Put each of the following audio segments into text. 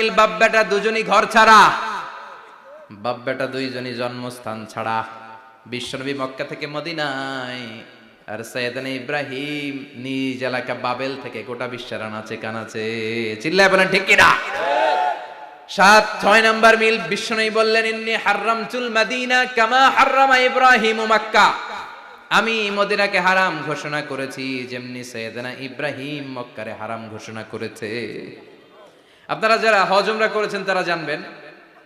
মিল বাপ বেটা দুজনই ঘর ছাড়া, বাপ বেটা দুইজনই জন্মস্থান ছাড়া। বিশ্বনবী মক্কা থেকে মদিনায়, আর সাইয়েদনা ইব্রাহিম নিজ এলাকা বাবেল থেকে গোটা বিশ্বের আনাচে কানাচে। চিল্লায় বলেন ঠিক কিনা? 7-6 নাম্বার মিল বিশ্বনবী বললেন, ইন্নী হারামতুল মাদিনা কামা হারামা ইব্রাহিম মক্কা। আমি মদিনাকে হারাম ঘোষণা করেছি যেমনি সাইয়েদনা ইব্রাহিম মক্কারে হারাম ঘোষণা করেছে। আপনারা যারা হজ উমরা করেছেন তারা জানবেন,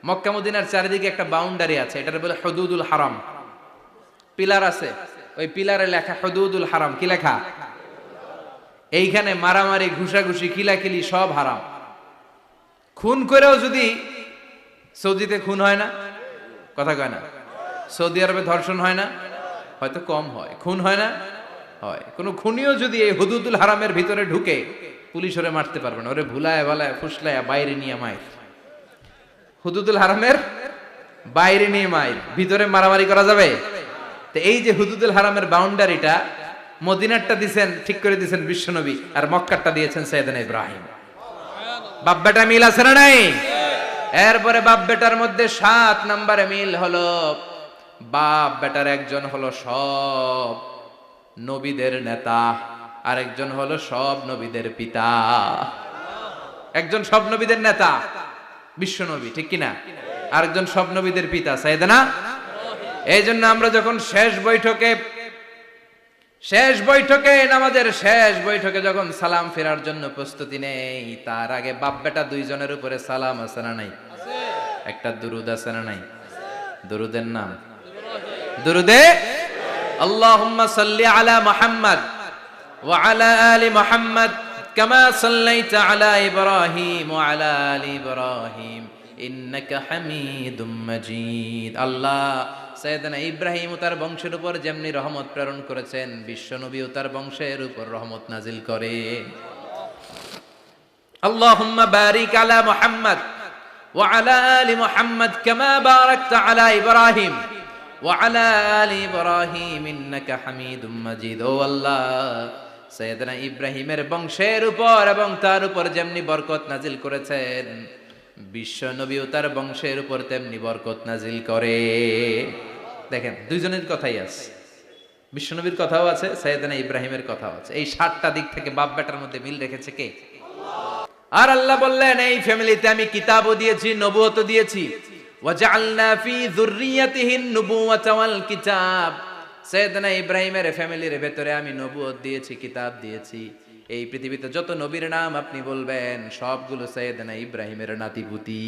মক্কা মদিনার চারিদিকে একটা বাউন্ডারি আছে, এটার বলে হুদুদুল হারাম। পিলার আছে, ওই পিলারে লেখা হুদুদুল হারাম। কি লেখা? এইখানে মারামারি, ঘুষাঘুষি, কিলাকিলি সব হারাম। খুন করেও যদি, সৌদিতে খুন হয় না, কথা কয় না? সৌদি আরবে ধর্ষণ হয় না? হয়তো কম হয়। খুন হয় না? হয়। কোন খুনিও যদি এই হুদুদুল হারামের ভিতরে ঢুকে, পুলিশ ওরে মারতে পারবে না। ওরে ভুলায় ভালায় ফুসলায় বাইরে নিয়ে মাইর। হুদুদুল হারামের বাইরে নিয়ে মাইর, ভিতরে মারামারি করা যাবে? তো এই যে হুদুদুল হারামের বাউন্ডারিটা, মদিনারটা দিয়েছেন, ঠিক করে দিয়েছেন বিশ্বনবী, আর মক্কারটা দিয়েছেন সাইয়েদনা ইব্রাহিম। বাপ বেটা মিল আছে না নাই? এরপরে বাপ বেটার মধ্যে 7 নম্বরে মিল হলো, বাপ বেটার একজন হলো সব নবীদের নেতা, আর একজন হলো সব নবীদের পিতা। একজন সব নবীদের নেতা বিশ্বনবী, ঠিক কিনা? আরেকজন সব নবীদের পিতা সাইয়েদনা। এই জন্য আমরা যখন শেষ বৈঠকে নামাজের শেষ বৈঠকে যখন সালাম ফেরার জন্য প্রস্তুতি নেই, তার আগে বাপ বেটা দুইজনের উপরে সালাম আছে না নাই? একটা দুরুদ আছে না নাই? দুরুদের নাম দুরুদে আল্লাহুম্মা সাল্লি আলা মুহাম্মদ ওয়া আলা আলি মুহাম্মদ কামা সাল্লাইতা আলা ইব্রাহিম ওয়া আলা আলি ইব্রাহিম ইন্নাকা হামিদুম মাজিদ। আল্লাহ সাইয়েদনা ইব্রাহিম ও তার বংশের উপর যেমনি রহমত প্রেরণ করেছেন, বিশ্বনবী ও তার বংশের উপর রহমত নাজিল করে। আল্লাহুম্মা বারিক আলা মুহাম্মদ ওয়া আলা আলি মুহাম্মদ কামা বারাকতা আলা ইব্রাহিম ওয়া আলা আলি ইব্রাহিম ইন্নাকা হামিদুম মাজিদ। ও আল্লাহ, সাইয়েদনা ইব্রাহিমের বংশের উপর এবং তার উপর যেমনি বরকত নাজিল করেছেন, বিশ্বনবী ও তার বংশের উপর তেমনি বরকত নাজিল করে। দেখেন, দুইজনের কথাই আছে, বিশ্বনবীর কথাও আছে, সাইয়েদনা ইব্রাহিমের কথাও আছে। এই 7টা দিক থেকে বাপ বেটার মধ্যে মিল রেখেছে কে? আর আল্লাহ বললেন, এই ফ্যামিলিতে আমি কিতাবও দিয়েছি, নবুয়তও দিয়েছি। ওয়াজআলনা ফি যুররিয়াতিহিন নুবুওয়াতা ওয়াল কিতাব। সাইয়েদনা ইব্রাহিমের ফ্যামিলির ভেতরে আমি নবুয়ত দিয়েছি, কিতাব দিয়েছি। এই পৃথিবীতে যত নবীর নাম আপনি বলবেন, সবগুলো সাইয়েদনা ইব্রাহিমের নাতিপুতি।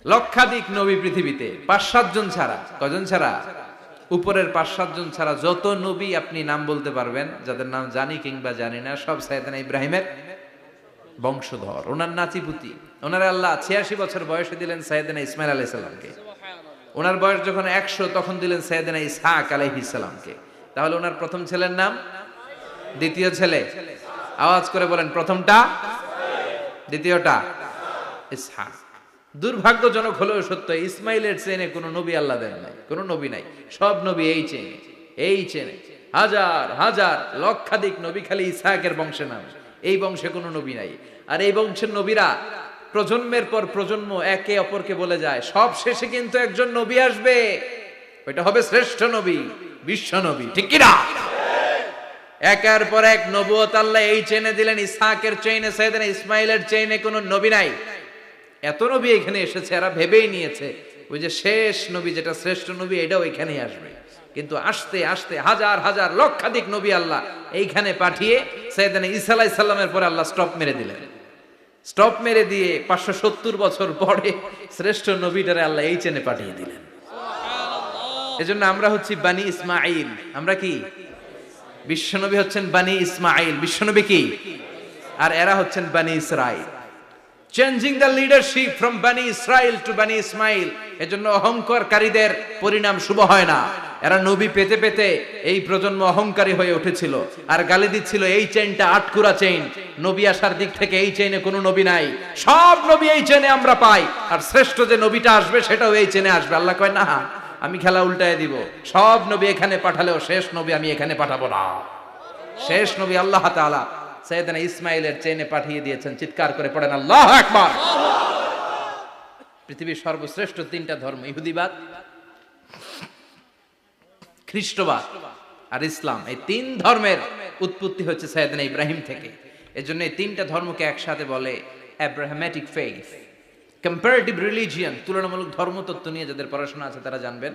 লক্ষাধিক নবী পৃথিবীতে, 5-7 জন ছাড়া। কজন ছাড়া? উপরের 5-7 জন ছাড়া যত নবী আপনি নাম বলতে পারবেন, যাদের নাম জানি কিংবা জানি না, সব সাইয়েদনা ইব্রাহিমের বংশধর, ওনার নাতিপুতি। ওনার আল্লাহ 86 বছর বয়সে দিলেন সাইয়েদনা ইসমাইল আলাইহিস সালামকে। ওনার বয়স যখন 100 তখন দিলেন সাইয়েদনা ইসহাক আলাইহিস সালামকে। তাহলে ওনার প্রথম ছেলের নাম? দ্বিতীয় ছেলে? আওয়াজ করে বলেন, প্রথমটা? দ্বিতীয়টা? ইসহাক। দুর্ভাগ্যজনক হলেও সত্য, ইসমাইলের চেনে কোনো নবী আল্লাহ দেন নাই, কোনো নবী নাই। সব নবী এই চেনে হাজার হাজার লক্ষাধিক নবী খালি ইসহাকের বংশে নাম। এই বংশে কোনো নবী নাই। আর এই বংশের নবীরা প্রজন্মের পর প্রজন্ম একে অপরকে বলে যায়, সব শেষে কিন্তু একজন নবী আসবে, ওইটা হবে শ্রেষ্ঠ নবী, বিশ্ব নবী, ঠিক কিনা? একের পর এক নবুয়ত আল্লাহ এই চেনে দিলেন। ইসহাকের চেইনে, সাইয়েদনা ইসমাইলের চেইনে কোনো নবী নাই। এত নবী এখানে এসেছে, এরা ভেবেই নিয়েছে ওই যে শেষ নবী, যেটা শ্রেষ্ঠ নবী, এটাও এখানেই আসবে। কিন্তু আস্তে আস্তে হাজার হাজার লক্ষাধিক নবী আল্লাহ এইখানে পাঠিয়ে সাইয়েদনা ঈসা আলাইহিস সালামের পরে আল্লাহ স্টপ মেরে দিলেন। স্টপ মেরে দিয়ে 570 বছর পরে শ্রেষ্ঠ নবীটারে আল্লাহ এই চেনে পাঠিয়ে দিলেন। এজন্য আমরা হচ্ছি বানি ইসমাইল। আমরা কি? বিশ্বনবী হচ্ছেন বানি ইসমাইল, বিশ্বনবী কি? আর এরা হচ্ছেন বানি Israil. Changing the leadership from বানি ইসরাইল টু বানি ইসমাইল। এজন্য অহংকারকারীদের পরিণাম শুভ হয় না। এরা নবী পেতে পেতে এই প্রজন্ম অহংকারী হয়ে উঠেছিল, আর গালি দিচ্ছিল এই চেইনটা আটকুরা চেইন, নবী আসার দিক থেকে এই চেইনে কোনো নবী নাই, সব নবী এই চেইনে আমরা পাই, আর শ্রেষ্ঠ যে নবীটা আসবে সেটাও এই চেইনে আসবে। আল্লাহ কয়, না, আমি খেলা উল্টায় দিব, সব নবী এখানে পাঠালেও শেষ নবী আমি এখানে পাঠাবো না। শেষ নবী আল্লাহ তাআলা সাইয়েদনা ইসমাইলের চেনে পাঠিয়ে দিয়েছেন। চিৎকার করে পড়েন আল্লাহু আকবার। পৃথিবীর সর্বশ্রেষ্ঠ তিনটা ধর্ম, ইহুদিবাদ, খ্রিস্টবাদ আর ইসলাম, এই তিন ধর্মের উৎপত্তি হচ্ছে সাইয়েদনা ইব্রাহিম থেকে। এজন্য এই তিনটা ধর্মকে একসাথে বলে অ্যাব্রাহামেটিক ফেইথ, কম্পারেটিভ রিলিজিয়ন। তুলনামূলক ধর্মতত্ত্ব নিয়ে যাদের পড়াশোনা আছে তারা জানবেন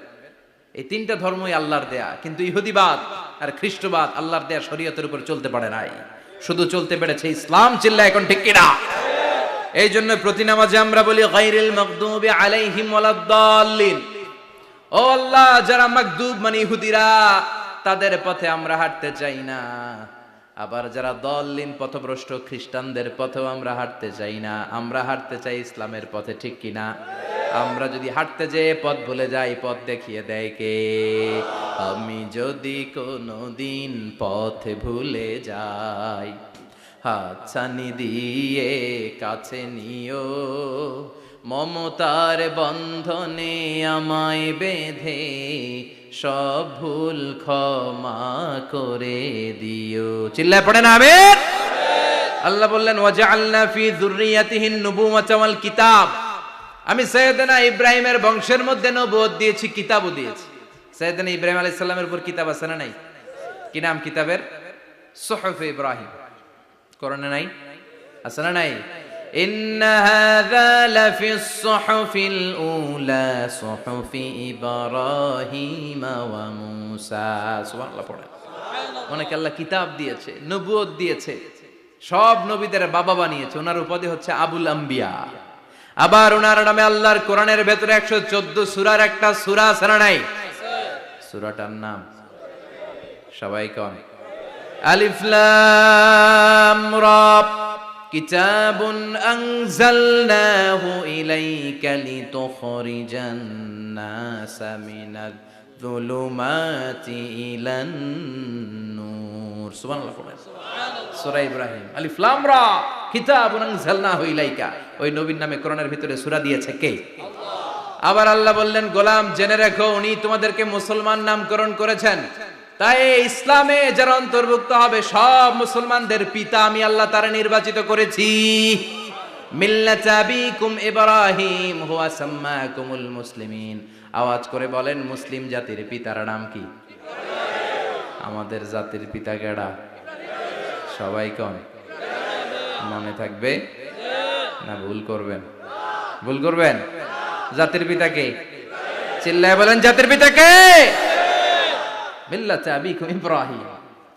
এই তিনটা ধর্মই আল্লাহর দেয়া, কিন্তু ইহুদিবাদ আর খ্রিস্টবাদ আল্লাহর দেয়া শরীয়তের উপর চলতে পারে নাই, শুধু চলতে পেরেছে ইসলাম। চিল্লা এখন ঠিক কিনা? এই জন্য প্রতি নামাজে আমরা বলি গায়রিল মাগদুবি আলাইহিম ওয়ালাদ-দাল্লিন। ও আল্লাহ, যারা মাগদুব মানে ইহুদিরা, তাদের পথে আমরা হাঁটতে চাই না। আবার যারা দল্লিন পথভ্রষ্ট খ্রিস্টানদের পথেও আমরা হাঁটতে চাই না। আমরা হাঁটতে চাই ইসলামের পথে, ঠিক কিনা? আমরা যদি হাঁটতে যেয়ে পথ ভুলে যাই, পথ দেখিয়ে দেয় কে? আমি যদি কোনোদিন পথে ভুলে যাই, হাতছানি দিয়ে কাছে নিও, মমতার বন্ধনে আমায় বেঁধে সব ভুল ক্ষমা করে দিও। চিল্লায় পড়েন আমিন। আল্লাহ বললেন ওয়াজআলনা ফি যুররিয়াতিহিন নুবুওয়াতা ওয়াল কিতাব। আমি সাইয়েদনা ইব্রাহিমের বংশের মধ্যে নবুয়ত দিয়েছি, কিতাবও দিয়েছি। সাইয়েদনা ইব্রাহিম আলাইহিস সালামের উপর কিতাব আছে না নাই? কি নাম কিতাবের? সুহুফে ইব্রাহিম। কোরআনে নাই? আছে না নাই? ইন্না হাযা লাফিস সুহুফিল উলা সুহুফি ইব্রাহিম ওয়া মূসা। সুবহানাল্লাহ পড়েন। অনেকে আল্লাহ কিতাব দিয়েছে, নবুয়ত দিয়েছে, সব নবীদের বাবা বানিয়েছে। ওনার উপাধি হচ্ছে আবুল আম্বিয়া। আবার ওনার নামে আল্লাহর কোরআনের ভেতরে 114 সূরার একটা সূরা আছে না নাই? সূরাটার নাম সবাই কোন? আলিফ লাম রা। কিতাবুন আনজালনাহু ইলাইকা লিতুখরিজান নাসা মিনাজ যুলুমাতি ইলান নূর। সুবহানাল্লাহ পড়েন। সূরা ইব্রাহিম আলিফ লাম রা কিতাবুন আনজালনাহু ইলাইকা। ওই নবীর নামে কোরআনের ভিতরে সূরা দিয়েছে কে? আল্লাহ। আবার আল্লাহ বললেন গোলাম জেনে রাখো, উনি তোমাদেরকে মুসলমান নামকরণ করেছেন। তাই ইসলামে যারা অন্তর্ভুক্ত হবে সব মুসলমানদের পিতা আমি আল্লাহ তারা নির্বাচিত করেছি। মিল্লাত আবিকুম ইব্রাহিম হুয়া সাম্মাকুমুল মুসলিমিন। আওয়াজ করে বলেন মুসলিম জাতির পিতার নাম কি? আমাদের জাতির পিতা কেডা? সবাই কোন? মনে থাকবে না ভুল করবেন? ভুল করবেন? জাতির পিতা কে? চিল্লায় বলেন জাতির পিতা কে? মিল্লাত আবিকুম ইব্রাহিম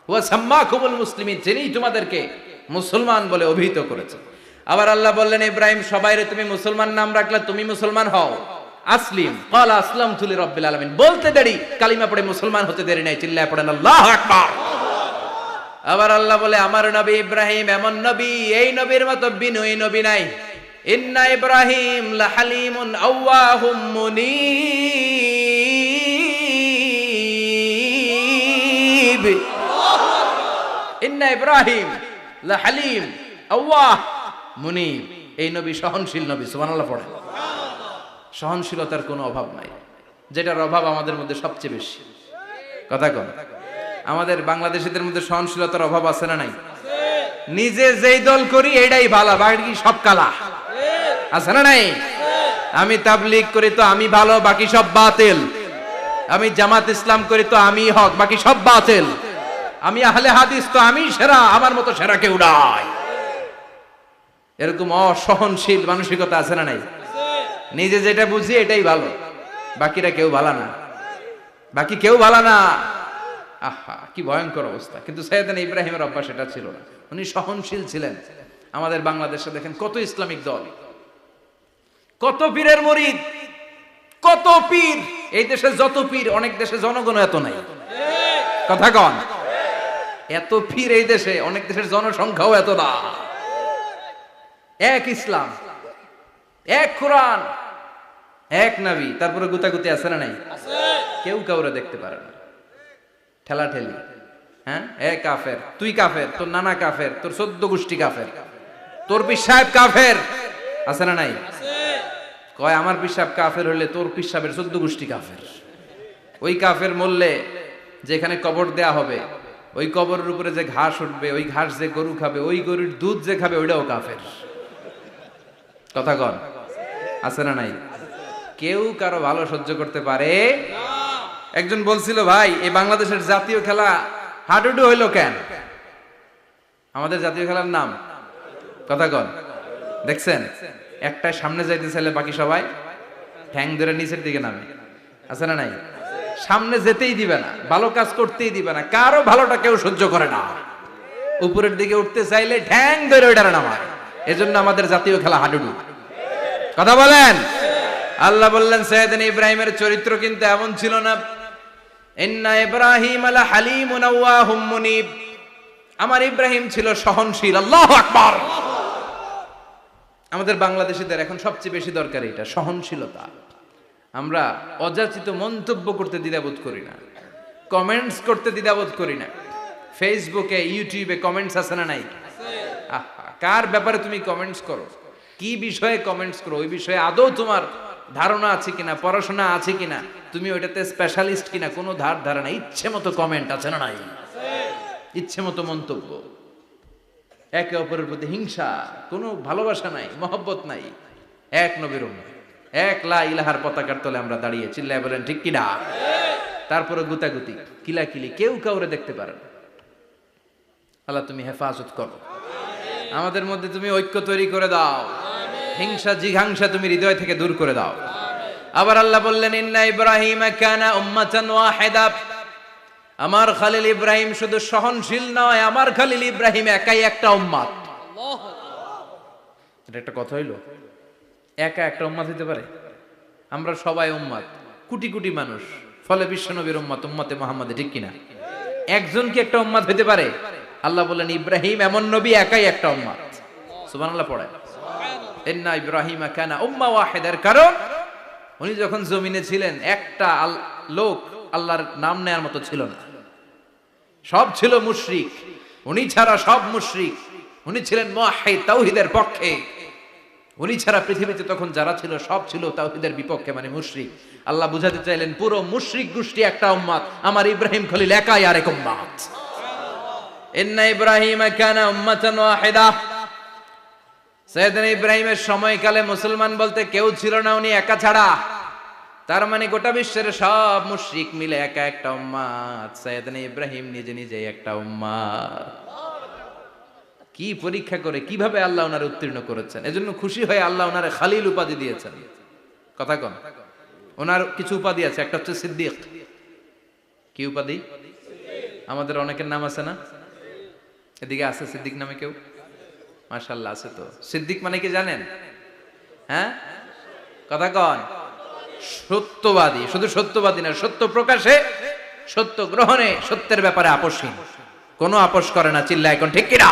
ওয়া সাম্মাকুমুল মুসলিমিন, যিনি তোমাদেরকে মুসলমান বলে অভিহিত করেছে। আবার আল্লাহ বললেন ইব্রাহিম সবাইরে তুমি মুসলমান নাম রাখলে, তুমি মুসলমান হও। আসলিম ক্বালা আসলামতু লিরাব্বিল আলামিন, বলতে দেরি, কালিমা পড়ে মুসলমান হতে দেরি নাই। চিল্লায় পড়েন আল্লাহু আকবার। আবার আল্লাহ বলে আমার নবী ইব্রাহিম এমন নবী, এই নবীর মতো বিনয়ী নবী নাই। ইন্না ইব্রাহিম লাহালিমুন আওয়াহুম মুনীব। ইন্না ইব্রাহিম লাহালিম আওয়াহ মুনীব। এই নবী সহনশীল নবী। সুবহানাল্লাহ পড়েন। সহনশীলতার কোনো অভাব নাই, যেটার অভাব আমাদের মধ্যে সবচেয়ে বেশি। কথা কন, আমাদের বাংলাদেশীদের মধ্যে সহনশীলতার অভাব আছে না নাই? নিজে যেই দল করি এটাই ভালো, বাকি সব কালা। আছে না নাই? আমি তাবলীগ করি তো আমি ভালো, বাকি সব বাতিল। আমি জামাত ইসলাম করি তো আমি হক, বাকি সব বাতিল। আমি আহলে হাদিস তো আমি সেরা, আমার মতো সেরা কেউ নাই। এরকম অসহনশীল মানসিকতা আছে না নাই? নিজে যেটা বুঝি এটাই ভালো, বাকিরা কেউ ভালো না, বাকি কেউ ভালো না। আহা কি ভয়ঙ্কর অবস্থা। কিন্তু সাইয়েদনা ইব্রাহিমের অভ্যাস এটা ছিল না, উনি সহনশীল ছিলেন। আমাদের বাংলাদেশে দেখেন কত ইসলামিক দল, কত পীরের মুরিদ, কত পীর। এই দেশে যত পীর, অনেক দেশে জনগণ এত নাই। কথা কন, এত পীর এই দেশে, অনেক দেশের জনসংখ্যাও এত না। এক ইসলাম, এক কোরআন, এক নবী, তারপরে গুতাগুতি আছে না নাই? কেউ কাউরে দেখতে পারে না, ঠেলা ঠেলি। হ্যাঁ, এ কাফের, তুই কাফের, তোর নানা কাফের, তোর 14 গোষ্ঠী কাফের, তোর পীর সাহেব কাফের। আছে না নাই? কয় আমার পীর সাহেব কাফের হলে তোর পীর সাহেবের 14 গোষ্ঠী কাফের। ওই কাফের মরলে যেখানে কবর দেয়া হবে ওই কবরের উপরে যে ঘাস উঠবে, ওই ঘাস যে গরু খাবে, ওই গরুর দুধ যে খাবে, ওইটাও কাফের। কথা কন, আছে না নাই? কেউ কারো ভালো সহ্য করতে পারে না। একজন বলছিল, ভাই এই বাংলাদেশের জাতীয় খেলা হাডুডু হইলো কেন? আমাদের জাতীয় খেলার নাম, কথা কন, দেখছেন একটা সামনে যাইতে চাইলে বাকি সবাই ঠ্যাং ধরে নিচের দিকে নামে, আছে না নাই? সামনে যেতেই দিবে না, ভালো কাজ করতেই দিবে না, কারো ভালোটা কেউ সহ্য করে না। উপরের দিকে উঠতে চাইলে ঠ্যাং ধরে ওইটারে নামায়। এজন্য আমাদের জাতীয় খেলা হাডুডু। কথা বলেন। আল্লাহ বললেন সাইয়েদনা ইব্রাহিমের চরিত্র কিন্তু এমন ছিল না। ইন্না ইব্রাহিম আলা হালিমুন আওয়াহুম মুনিব, আমার ইব্রাহিম ছিল সহনশীল। আল্লাহু আকবার। আমাদের বাংলাদেশীদের এখন সবচেয়ে বেশি দরকার এটা, সহনশীলতা। আমরা অযাচিত মন্তব্য করতে দ্বিধাবোধ করি না, কমেন্টস করতে দ্বিধাবোধ করি না। ফেসবুকে ইউটিউবে কমেন্টস আছে না নাই? কার ব্যাপারে তুমি কমেন্টস করো, কি বিষয়ে কমেন্টস করো, ওই বিষয়ে আদৌ তোমার ধারণা আছে কিনা, পড়াশোনা আছে কিনা, তুমি ওইটাতে স্পেশালিস্ট কিনা, কোনো ধারণা, ইচ্ছে মতো কমেন্ট আছে না নাই? ইচ্ছে মতো মন্তব্য, একে অপরের প্রতি হিংসা, কোনো ভালোবাসা নাই, মহব্বত নাই। এক নবীর উম্মত, এক লা ইলাহার পতাকার তলে আমরা দাঁড়িয়ে, চিল্লায় বলেন ঠিক কিনা? তারপরে গুতাগুতি, কিলাকিলি, কেউ কাউরে দেখতে পারে না। আল্লাহ তুমি হেফাজত করো, আমাদের মধ্যে তুমি ঐক্য তৈরি করে দাও, হিংসা জিঘাংসা তুমি হৃদয় থেকে দূর করে দাও। আবার আল্লাহ বললেন ইন্না ইব্রাহিম কানা উম্মাতান ওয়াহিদা, আমার খলিল ইব্রাহিম শুধু সহনশীল নয়, আমার খলিল ইব্রাহিম একাই একটা উম্মত। এটা একটা কথা হইলো, একা একটা উম্মত হইতে পারে? আমরা সবাই উম্মত, কোটি কোটি মানুষ, ফলে বিশ্ব নবীর উম্মত, উম্মতে মুহাম্মাদে, ঠিক কিনা? একজন কি একটা উম্মত হইতে পারে? আল্লাহ বললেন ইব্রাহিম এমন নবী, একাই একটা উম্মত। সুবহানাল্লাহ পড়ে। ইন্না ইব্রাহিম কানা উম্মাহ ওয়াহিদার কারণ উনি যখন জমিনে ছিলেন একটা লোক আল্লাহর নাম নেয়ার মতো ছিল না, সব ছিল মুশরিক, উনি ছাড়া সব মুশরিক। উনি ছিলেন মুওয়াহহিদ, তাওহীদের পক্ষে। উনি ছাড়া পৃথিবীতে তখন যারা ছিল সব ছিল তাওহীদের বিপক্ষে, মানে মুশরিক। আল্লাহ বুঝাতে চাইলেন পুরো মুশরিক গোষ্ঠী একটা উম্মত, আমার ইব্রাহিম খলিল একাই আরেক উম্মত। ইন্না ইব্রাহিম কানা উম্মাতান ওয়াহিদা, সাইয়েদনা ইব্রাহিমের সময়কালে মুসলমান বলতে কেউ ছিল না, উনি একা ছাড়া। তার মানে গোটা বিশ্বের সব মুশরিক মিলে একা একটা উম্মত, সাইয়েদনা ইব্রাহিম নিজে নিজে একটা উম্মত। কি পরীক্ষা করে কিভাবে আল্লাহ ওনারে উত্তীর্ণ করেছেন। এজন্য খুশি হয়ে আল্লাহ ওনারে খালিল উপাধি দিয়েছেন। কথা কন, ওনার কিছু উপাধি আছে, একটা হচ্ছে সিদ্দিক। কি উপাধি? আমাদের অনেকের নাম আছে না? এদিকে আছে সিদ্দিক নামে কেউ? মাশাআল্লাহ আছে তো। সিদ্দিক মানে কি জানেন? হ্যাঁ, কথা কন। সত্যবাদী, শুধু সত্যবাদী না, সত্য প্রকাশে, সত্য গ্রহণে, সত্যের ব্যাপারে আপোষহীন, কোনো আপোষ করে না। চিল্লায় এখন ঠিক কিনা?